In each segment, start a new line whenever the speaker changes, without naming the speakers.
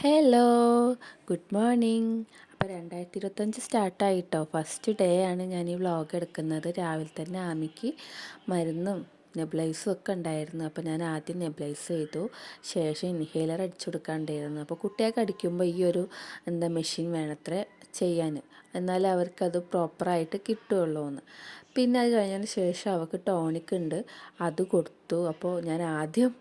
Hello, good morning. അപ്പോൾ 2025 സ്റ്റാർട്ടായിട്ടോ. First day ആണ് ഞാൻ ഈ വ്ളോഗ് എടുക്കുന്നത്. രാവിലെ തന്നെ ആമിക്ക് മരുന്നും നെബുലൈസും ഒക്കെ ഉണ്ടായിരുന്നു. അപ്പോൾ ഞാൻ ആദ്യം നെബുലൈസ് ചെയ്തു, ശേഷം ഇൻഹേലർ അടിച്ചു കൊടുക്കാണ്ടായിരുന്നു. അപ്പോൾ കുട്ടികൾക്ക് അടിക്കുമ്പോൾ ഈ ഒരു മെഷീൻ വേണത്രേ ചെയ്യാൻ, എന്നാലേ അവർക്കത് പ്രോപ്പറായിട്ട് കിട്ടുകയുള്ളൂ എന്ന്. പിന്നെ അത് കഴിഞ്ഞതിന് ശേഷം അവൾക്ക് ടോണിക് ഉണ്ട്, അത് കൊടുത്തു. അപ്പോൾ ഞാൻ ആദ്യം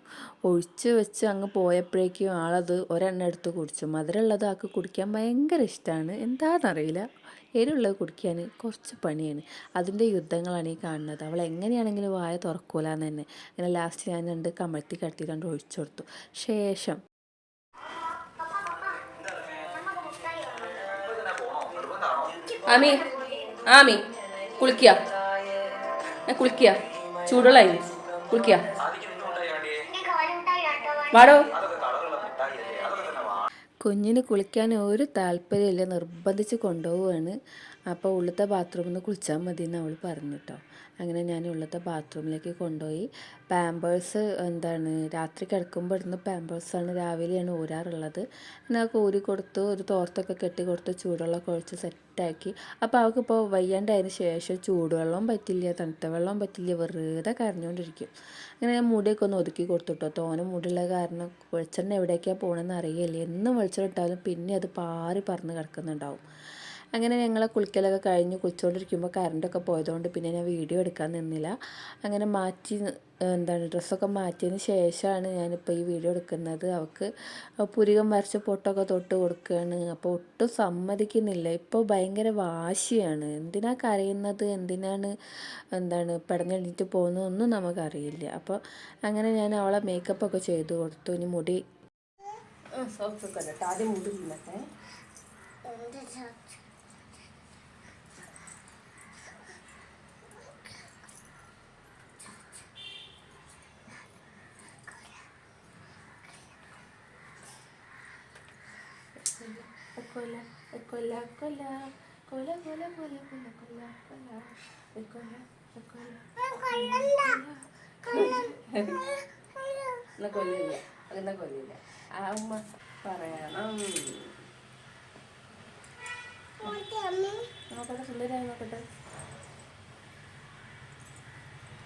ഒഴിച്ച് വെച്ച് അങ്ങ് പോയപ്പോഴേക്കും ആളത് ഒരെണ്ണം എടുത്ത് കുടിച്ചു. മധുരമുള്ളത് ആൾക്ക് കുടിക്കാൻ ഭയങ്കര ഇഷ്ടമാണ്. എന്താണെന്നറിയില്ല, എരിവുള്ളത് കുടിക്കാൻ കുറച്ച് പണിയാണ്. അതിൻ്റെ യുദ്ധങ്ങളാണ് ഈ കാണുന്നത്. അവൾ എങ്ങനെയാണെങ്കിലും വായ തുറക്കൂലെന്ന് തന്നെ. അങ്ങനെ ലാസ്റ്റ് ഞാൻ കമഴ്ത്തി കടത്തി ഒഴിച്ചു കൊടുത്തു. ശേഷം ആമി ആമി കുളിക്കുക, കുളിക്കുക, ചൂടുള്ളായി കുളിക്കുക, വാടോ. കുഞ്ഞിന് കുളിക്കാൻ ഒരു താല്പര്യമില്ല, നിർബന്ധിച്ച് കൊണ്ടുപോവുകയാണ്. അപ്പോൾ ഉള്ളത്തെ ബാത്റൂമിൽ നിന്ന് കുളിച്ചാൽ മതി എന്ന് അവൾ പറഞ്ഞു കേട്ടോ. അങ്ങനെ ഞാൻ ഉള്ളത്തെ ബാത്റൂമിലേക്ക് കൊണ്ടുപോയി. പാമ്പേഴ്സ് രാത്രി കിടക്കുമ്പോൾ ഇടുന്ന പാമ്പേഴ്സാണ്, രാവിലെയാണ് ഊരാറുള്ളത്. എന്നാൽ ഊരി കൊടുത്തു, ഒരു തോർത്തൊക്കെ കെട്ടി കൊടുത്ത് ചൂടുവെള്ളമൊക്കെ ഒഴിച്ച് സെറ്റാക്കി. അപ്പോൾ അവൾക്കിപ്പോൾ വയ്യാണ്ടായതിന് ശേഷം ചൂടുവെള്ളവും പറ്റില്ല, തണുത്ത വെള്ളവും പറ്റില്ല, വെറുതെ കരഞ്ഞുകൊണ്ടിരിക്കും. അങ്ങനെ ഞാൻ മുടിയൊക്കെ ഒന്ന് ഒതുക്കി കൊടുത്തിട്ടോ. തോനെ മുടിയുള്ള കാരണം വെളിച്ചെണ്ണ എവിടേക്കാണ് പോകണമെന്ന് അറിയില്ല. എന്നും വെളിച്ചെണ്ണിട്ടാലും പിന്നെ അത് പാറി പറന്ന് കിടക്കുന്നുണ്ടാവും. അങ്ങനെ ഞങ്ങൾ കുളിക്കലൊക്കെ കഴിഞ്ഞ് കുളിച്ചുകൊണ്ടിരിക്കുമ്പോൾ കറണ്ടൊക്കെ പോയതുകൊണ്ട് പിന്നെ ഞാൻ വീഡിയോ എടുക്കാൻ നിന്നില്ല. അങ്ങനെ മാറ്റി ഡ്രസ്സൊക്കെ മാറ്റിയതിന് ശേഷമാണ് ഞാനിപ്പോൾ ഈ വീഡിയോ എടുക്കുന്നത്. അവൾക്ക് പുരികം വരച്ച പൊട്ടൊക്കെ തൊട്ട് കൊടുക്കുകയാണ്. അപ്പോൾ ഒട്ടും സമ്മതിക്കുന്നില്ല. ഇപ്പോൾ ഭയങ്കര വാശിയാണ്. എന്തിനാ കരയുന്നത്, എന്തിനാണ് പെടഞ്ഞെണീറ്റ് പോകുന്നതൊന്നും നമുക്കറിയില്ല. അപ്പോൾ അങ്ങനെ ഞാൻ അവളെ മേക്കപ്പൊക്കെ ചെയ്ത് കൊടുത്തു. ഇനി മുടി സോക്സൊക്കെ കേട്ടോ, ആദ്യം മുടി ഇല്ലട്ടെ. കൊല കൊല കൊല കൊല കൊല കൊല കൊല കൊല കൊല കൊല കൊല്ലില്ല, അങ്ങനെ കൊല്ലില്ല. ആ ഉമ്മ പറയണം. നോക്കട്ടെ, സുന്ദരായി നോക്കട്ടെ,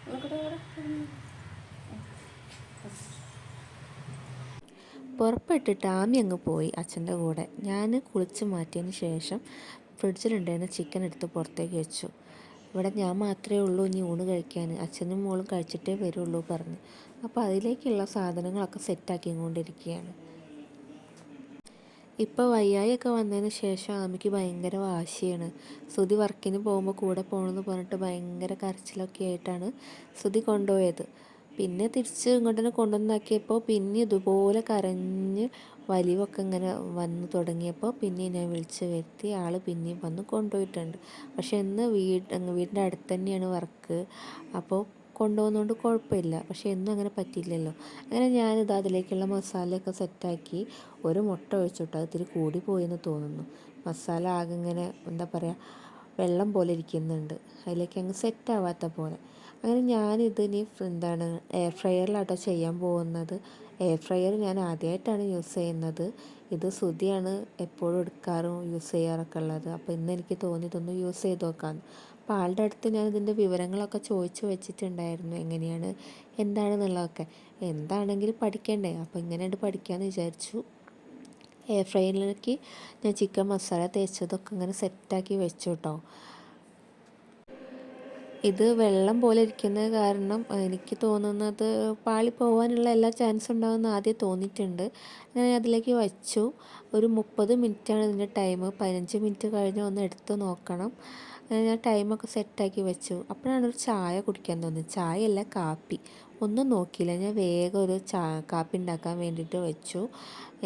നോക്കട്ടെ. പുറപ്പെട്ടിട്ട് ആമി അങ്ങ് പോയി അച്ഛൻ്റെ കൂടെ. ഞാൻ കുളിച്ച് മാറ്റിയതിന് ശേഷം ഫ്രിഡ്ജിലുണ്ടായിരുന്ന ചിക്കൻ എടുത്ത് പുറത്തേക്ക് വെച്ചു. ഇവിടെ ഞാൻ മാത്രമേ ഉള്ളൂ ഇനി ഊണ് കഴിക്കാൻ, അച്ഛനും മോളും കഴിച്ചിട്ടേ വരുള്ളൂ പറഞ്ഞു. അപ്പോൾ അതിലേക്കുള്ള സാധനങ്ങളൊക്കെ സെറ്റാക്കിക്കൊണ്ടിരിക്കുകയാണ്. ഇപ്പോൾ വയ്യായൊക്കെ വന്നതിന് ശേഷം ആമിക്ക് ഭയങ്കര വാശിയാണ്. ശ്രുതി വർക്കിന് പോകുമ്പോൾ കൂടെ പോകണമെന്ന് പറഞ്ഞിട്ട് ഭയങ്കര കരച്ചിലൊക്കെ ആയിട്ടാണ് ശ്രുതി കൊണ്ടുപോയത്. പിന്നെ തിരിച്ച് ഇങ്ങോട്ട് തന്നെ കൊണ്ടുവന്നാക്കിയപ്പോൾ പിന്നെ ഇതുപോലെ കരഞ്ഞ് വലിവൊക്കെ ഇങ്ങനെ വന്ന് തുടങ്ങിയപ്പോൾ പിന്നെ ഞാൻ വിളിച്ച് വരുത്തി ആൾ പിന്നെയും വന്ന് കൊണ്ടുപോയിട്ടുണ്ട്. പക്ഷെ ഇന്ന് വീടിൻ്റെ അടുത്ത് തന്നെയാണ് വർക്ക്, അപ്പോൾ കൊണ്ടുപോകുന്നതുകൊണ്ട് കുഴപ്പമില്ല. പക്ഷെ എന്നും അങ്ങനെ പറ്റില്ലല്ലോ. അങ്ങനെ ഞാനിത് അതിലേക്കുള്ള മസാലയൊക്കെ സെറ്റാക്കി. ഒരു മുട്ട ഒഴിച്ചിട്ട് അത് ഇത്തിരി കൂടി പോയെന്ന് തോന്നുന്നു. മസാല ആകെ ഇങ്ങനെ വെള്ളം പോലെ ഇരിക്കുന്നുണ്ട്, അതിലേക്ക് അങ്ങ് സെറ്റാവാത്ത പോലെ. അങ്ങനെ ഞാനിതിനി എയർ ഫ്രയറിലാട്ടോ ചെയ്യാൻ പോകുന്നത്. എയർ ഫ്രയർ ഞാൻ ആദ്യമായിട്ടാണ് യൂസ് ചെയ്യുന്നത്. ഇത് ശ്രുതിയാണ് എപ്പോഴും എടുക്കാറും യൂസ് ചെയ്യാറൊക്കെ ഉള്ളത്. അപ്പോൾ ഇന്ന് എനിക്ക് തോന്നി ഇതൊന്ന് യൂസ് ചെയ്ത് നോക്കാമെന്ന്. അപ്പോൾ ആളുടെ അടുത്ത് ഞാൻ ഇതിൻ്റെ വിവരങ്ങളൊക്കെ ചോദിച്ച് വെച്ചിട്ടുണ്ടായിരുന്നു, എങ്ങനെയാണ് എന്താണെന്നുള്ളതൊക്കെ. എന്താണെങ്കിലും പഠിക്കണ്ടേ, അപ്പോൾ ഇങ്ങനെയായിട്ട് പഠിക്കാമെന്ന് വിചാരിച്ചു. എയർ ഫ്രയറിലേക്ക് ഞാൻ ചിക്കൻ മസാല തേച്ചതൊക്കെ ഇങ്ങനെ സെറ്റാക്കി വെച്ചു കേട്ടോ. ഇത് വെള്ളം പോലെ ഇരിക്കുന്നത് കാരണം എനിക്ക് തോന്നുന്നത് പാളി പോകാനുള്ള എല്ലാ ചാൻസും ഉണ്ടാകുമെന്ന് ആദ്യം തോന്നിയിട്ടുണ്ട്. അങ്ങനെ അതിലേക്ക് വച്ചു. ഒരു 30 മിനിറ്റാണ് ഇതിൻ്റെ ടൈം. 15 മിനിറ്റ് കഴിഞ്ഞ് ഒന്ന് എടുത്ത് നോക്കണം. ഞാൻ ടൈമൊക്കെ സെറ്റാക്കി വെച്ചു. അപ്പോഴാണ് ഒരു ചായ കുടിക്കാൻ തോന്നി. ചായയല്ല, കാപ്പി. ഒന്നും നോക്കിയില്ല, ഞാൻ വേഗം ഒരു കാപ്പി ഉണ്ടാക്കാൻ വേണ്ടിയിട്ട് വെച്ചു.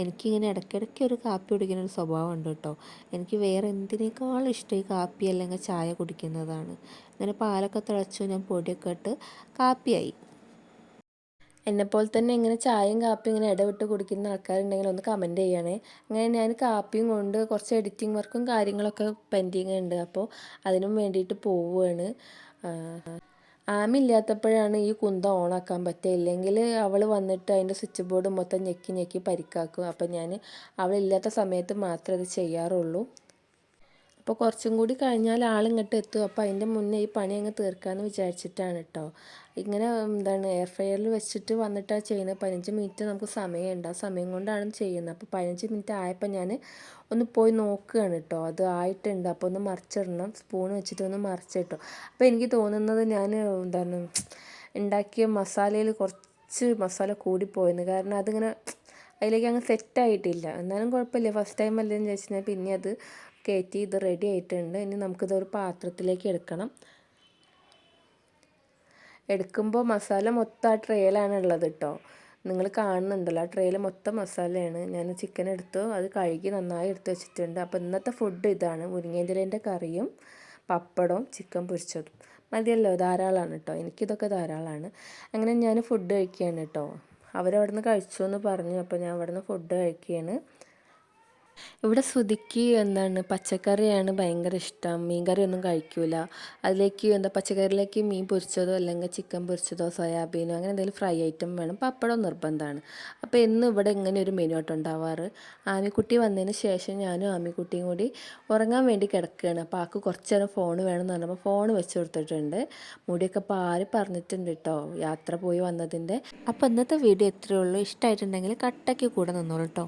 എനിക്കിങ്ങനെ ഇടയ്ക്കിടയ്ക്ക് ഒരു കാപ്പി കുടിക്കുന്ന ഒരു സ്വഭാവം ഉണ്ട് കേട്ടോ. എനിക്ക് വേറെ എന്തിനേക്കാളും ഇഷ്ടം ഈ കാപ്പി അല്ലെങ്കിൽ ചായ കുടിക്കുന്നതാണ്. അങ്ങനെ പാലൊക്കെ തിളച്ചു, ഞാൻ പൊടിയൊക്കെ ഇട്ട് കാപ്പിയായി. എന്നെപ്പോലെ തന്നെ ഇങ്ങനെ ചായയും കാപ്പിയും ഇങ്ങനെ ഇടവിട്ട് കുടിക്കുന്ന ആൾക്കാരുണ്ടെങ്കിൽ ഒന്ന് കമൻറ്റ് ചെയ്യണേ. അങ്ങനെ ഞാൻ കാപ്പിയും കൊണ്ട് കുറച്ച് എഡിറ്റിംഗ് വർക്കും കാര്യങ്ങളൊക്കെ പെൻഡിങ് ഉണ്ട്. അപ്പോൾ അതിനും വേണ്ടിയിട്ട് പോവുകയാണ്. ആമി ഇല്ലാത്തപ്പോഴാണ് ഈ കുന്തം ഓണാക്കാൻ പറ്റുക. ഇല്ലെങ്കിൽ അവൾ വന്നിട്ട് അതിൻ്റെ സ്വിച്ച് ബോർഡ് മൊത്തം ഞെക്കി ഞെക്കി പരിക്കാക്കും. അപ്പം ഞാൻ അവളില്ലാത്ത സമയത്ത് മാത്രമേ ഇത് ചെയ്യാറുള്ളൂ. അപ്പോൾ കുറച്ചും കൂടി കഴിഞ്ഞാൽ ആളിങ്ങോട്ട് എത്തും. അപ്പോൾ അതിൻ്റെ മുന്നേ ഈ പണി അങ്ങ് തീർക്കാമെന്ന് വിചാരിച്ചിട്ടാണ് കേട്ടോ. ഇങ്ങനെ എയർ ഫ്രയറിൽ വെച്ചിട്ട് വന്നിട്ടാണ് ചെയ്യുന്നത്. 15 മിനിറ്റ് നമുക്ക് സമയമുണ്ട്. ആ സമയം കൊണ്ടാണ് ചെയ്യുന്നത്. അപ്പോൾ 15 മിനിറ്റ് ആയപ്പോൾ ഞാൻ ഒന്ന് പോയി നോക്കുകയാണ് കേട്ടോ. അത് ആയിട്ടുണ്ട്. അപ്പോൾ ഒന്ന് മറിച്ചിടണം. സ്പൂൺ വെച്ചിട്ട് ഒന്ന് മറിച്ചിട്ടു. അപ്പോൾ എനിക്ക് തോന്നുന്നത് ഞാൻ ഉണ്ടാക്കിയ മസാലയിൽ കുറച്ച് മസാല കൂടിപ്പോയെന്ന്. കാരണം അതിങ്ങനെ അതിലേക്ക് അങ്ങ് സെറ്റായിട്ടില്ല. എന്നാലും കുഴപ്പമില്ല, ഫസ്റ്റ് ടൈം അല്ലേന്ന് വിചാരിച്ചാൽ പിന്നെ അത് കയറ്റി. ഇത് റെഡി ആയിട്ടുണ്ട്. ഇനി നമുക്കിതൊരു പാത്രത്തിലേക്ക് എടുക്കണം. എടുക്കുമ്പോൾ മസാല മൊത്തം ആ ട്രേയിലാണ് ഉള്ളത് കേട്ടോ. നിങ്ങൾ കാണുന്നുണ്ടല്ലോ, ആ ട്രേയിൽ മൊത്തം മസാലയാണ്. ഞാൻ ചിക്കൻ എടുത്തു, അത് കഴുകി നന്നായി എടുത്ത് വെച്ചിട്ടുണ്ട്. അപ്പോൾ ഇന്നത്തെ ഫുഡ് ഇതാണ്: മുരിങ്ങേൻ്റെലേൻ്റെ കറിയും പപ്പടവും ചിക്കൻ പൊരിച്ചതും. മതിയല്ലോ, ധാരാളമാണ് കേട്ടോ. എനിക്കിതൊക്കെ ധാരാളമാണ്. അങ്ങനെ ഞാൻ ഫുഡ് കഴിക്കുകയാണ് കേട്ടോ. അവരവിടെ നിന്ന് കഴിച്ചു എന്ന് പറഞ്ഞു. അപ്പോൾ ഞാൻ അവിടെ നിന്ന് ഫുഡ് കഴിക്കുകയാണ്. ഇവിടെ ശ്രുതിക്ക് പച്ചക്കറിയാണ് ഭയങ്കര ഇഷ്ടം. മീൻ കറിയൊന്നും കഴിക്കൂല. അതിലേക്ക് പച്ചക്കറിയിലേക്ക് മീൻ പൊരിച്ചതോ അല്ലെങ്കിൽ ചിക്കൻ പൊരിച്ചതോ സോയാബീനോ അങ്ങനെ എന്തെങ്കിലും ഫ്രൈ ഐറ്റം വേണം. പപ്പടം നിർബന്ധമാണ്. അപ്പോൾ എന്നും ഇവിടെ ഇങ്ങനെ ഒരു മെനു ആയിട്ട് ഉണ്ടാവാറ്. ആമിക്കുട്ടി വന്നതിന് ശേഷം ഞാനും ആമിക്കുട്ടിയും കൂടി ഉറങ്ങാൻ വേണ്ടി കിടക്കുകയാണ്. അപ്പോൾ ആൾക്ക് കുറച്ച് നേരം ഫോൺ വേണമെന്ന് പറഞ്ഞപ്പോൾ ഫോൺ വെച്ച് കൊടുത്തിട്ടുണ്ട്. മുടിയൊക്കെ പാറി പറഞ്ഞിട്ടുണ്ട് കേട്ടോ, യാത്ര പോയി വന്നതിൻ്റെ. അപ്പോൾ ഇന്നത്തെ വീഡിയോ ഇത്രയേ ഉള്ളൂ. ഇഷ്ടമായിട്ടുണ്ടെങ്കിൽ കട്ടയ്ക്ക് കൂടെ നിന്നോളൂ കേട്ടോ.